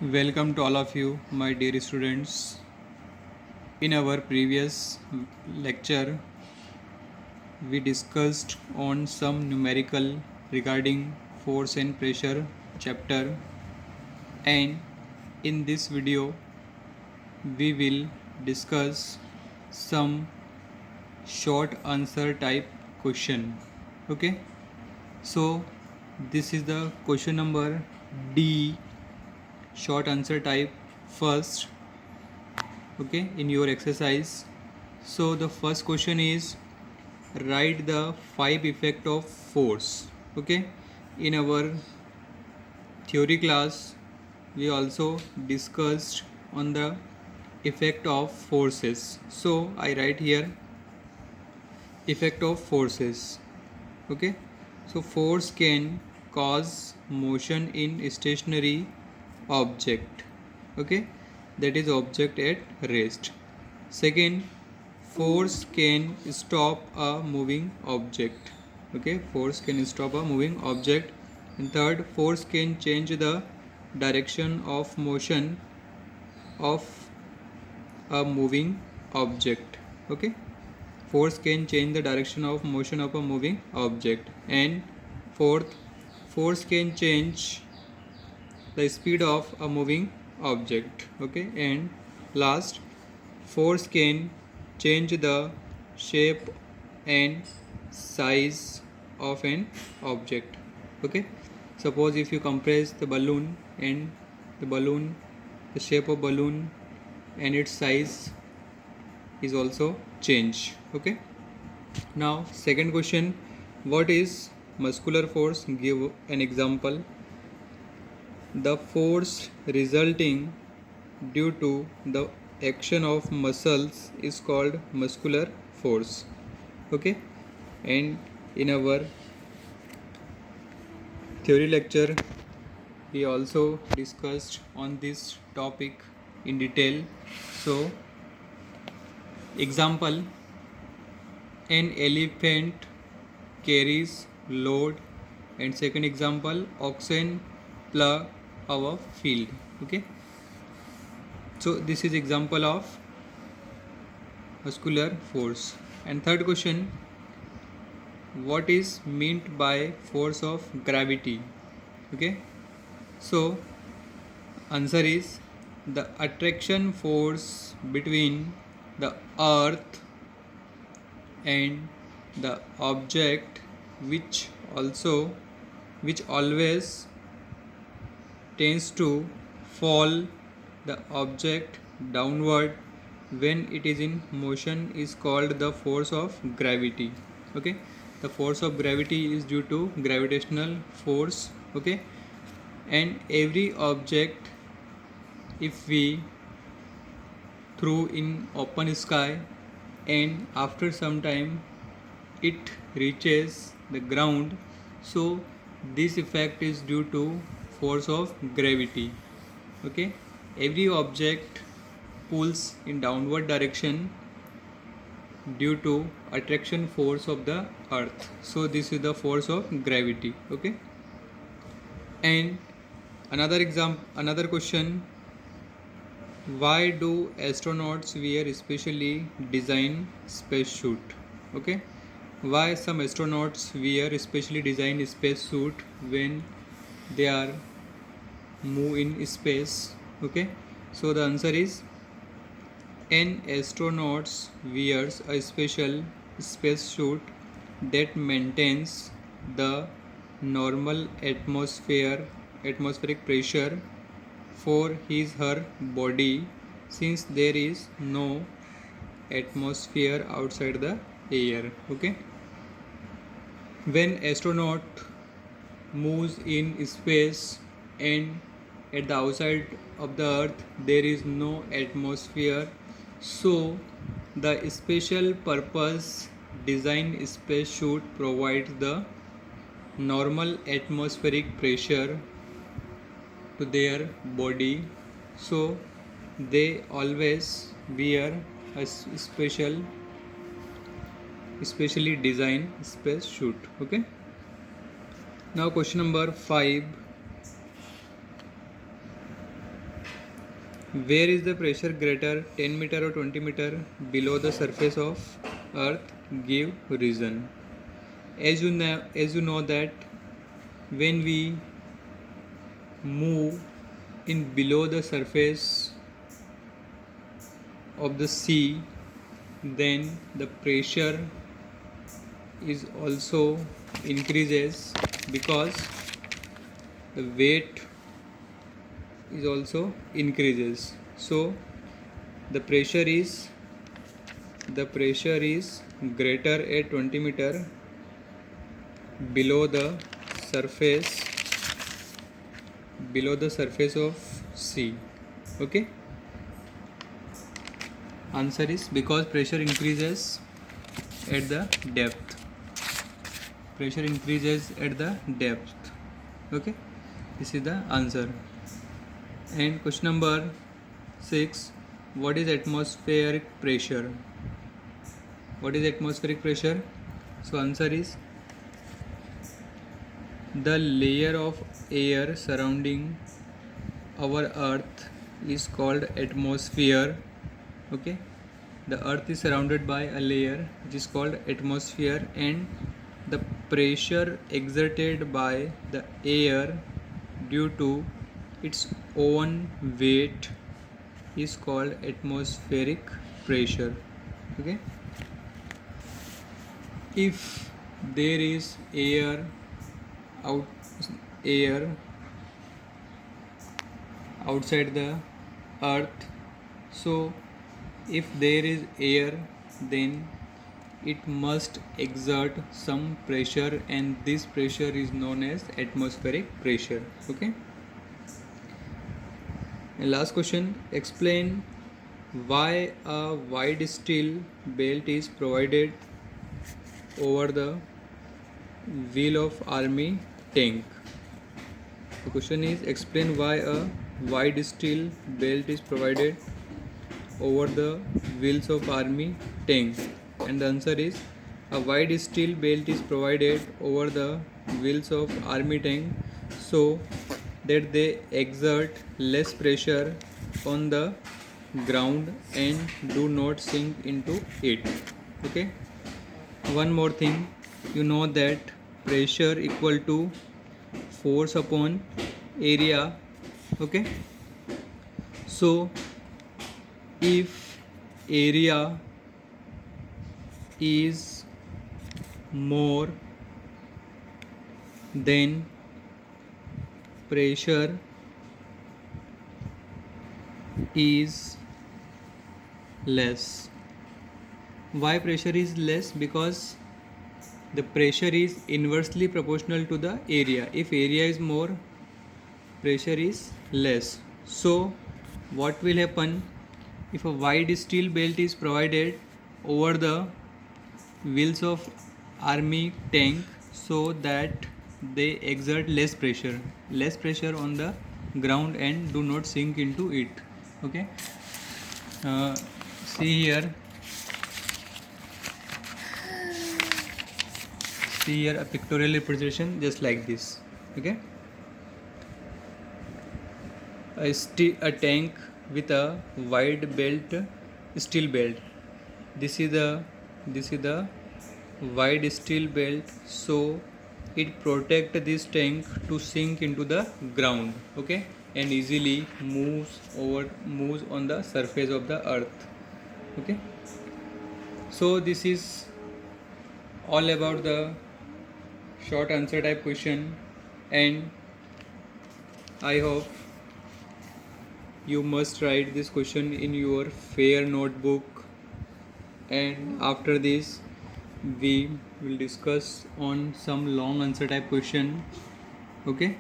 Welcome to all of you, my dear students. In our previous lecture, we discussed on some numerical regarding force and pressure chapter, and in this video, we will discuss some short answer type question. Okay, so this is the question number D, short answer type first. Okay, in your exercise. So the first question is, write the 5 effect of force. Okay, in our theory class we also discussed on the effect of forces. So I write here effect of forces. Okay, so force can cause motion in stationary object. Okay, that is object at rest. Second, force can stop a moving object. Okay, force can stop a moving object. And third, force can change the direction of motion of a moving object. Okay, force can change the direction of motion of a moving object. And fourth, force can change the speed of a moving object. Okay, and last, force can change the shape and size of an object. Okay, suppose if you compress the balloon, and the shape of balloon and its size is also changed. Okay, now second question, what is muscular force? Give an example. The force resulting due to the action of muscles is called muscular force. Okay, and in our theory lecture we also discussed on this topic in detail. So example, an elephant carries load, and second example, oxen plough our field. Okay, so this is example of muscular force. And third question, what is meant by force of gravity? Okay, so answer is the attraction force between the earth and the object, which always tends to fall the object downward when it is in motion, is called the force of gravity. Okay, the force of gravity is due to gravitational force. Okay, and every object, if we throw in open sky and after some time it reaches the ground, so this effect is due to force of gravity. Okay, every object pulls in downward direction due to attraction force of the earth, so this is the force of gravity. Okay, and another question, why do astronauts wear specially designed spacesuit? Okay, why some astronauts wear specially designed spacesuit when they are move in space? Okay, so the answer is, an astronaut wears a special spacesuit that maintains the normal atmospheric pressure for her body, since there is no atmosphere outside the air. Okay, when astronaut moves in space and at the outside of the earth there is no atmosphere, so the special purpose design spacesuit provides the normal atmospheric pressure to their body, so they always wear a specially designed spacesuit. Okay, now question number 5, Where is the pressure greater, 10 meter or 20 meter below the surface of earth? Give reason. As you know that when we move in below the surface of the sea, then the pressure is also increases because the weight is also increases. So the pressure is greater at 20 meter below the surface of sea. Okay, answer is because pressure increases at the depth. Okay, this is the answer. And question number 6, what is atmospheric pressure? So answer is the layer of air surrounding our earth is called atmosphere. Okay, the earth is surrounded by a layer which is called atmosphere, and the pressure exerted by the air due to its own weight is called atmospheric pressure. Okay, if there is air outside the earth, so if there is air, then it must exert some pressure, and this pressure is known as atmospheric pressure. Okay, and last question, explain why a wide steel belt is provided over the wheel of army tank. The question is, explain why a wide steel belt is provided over the wheels of army tank. And the answer is, a wide steel belt is provided over the wheels of army tank so that they exert less pressure on the ground and do not sink into it. Okay, one more thing, you know that pressure equal to force upon area. Okay, so if area is more, then pressure is less. Why pressure is less? Because the pressure is inversely proportional to the area. If area is more, pressure is less. So what will happen if a wide steel belt is provided over the wheels of army tank so that they exert less pressure on the ground and do not sink into it? Okay, see here a pictorial representation just like this. Okay, a tank with a wide steel belt. This is the wide steel belt, so it protects this tank to sink into the ground. Okay, and easily moves on the surface of the earth. Okay, so this is all about the short answer type question, and I hope you must write this question in your fair notebook, and after this we will discuss on some long answer type question. Okay.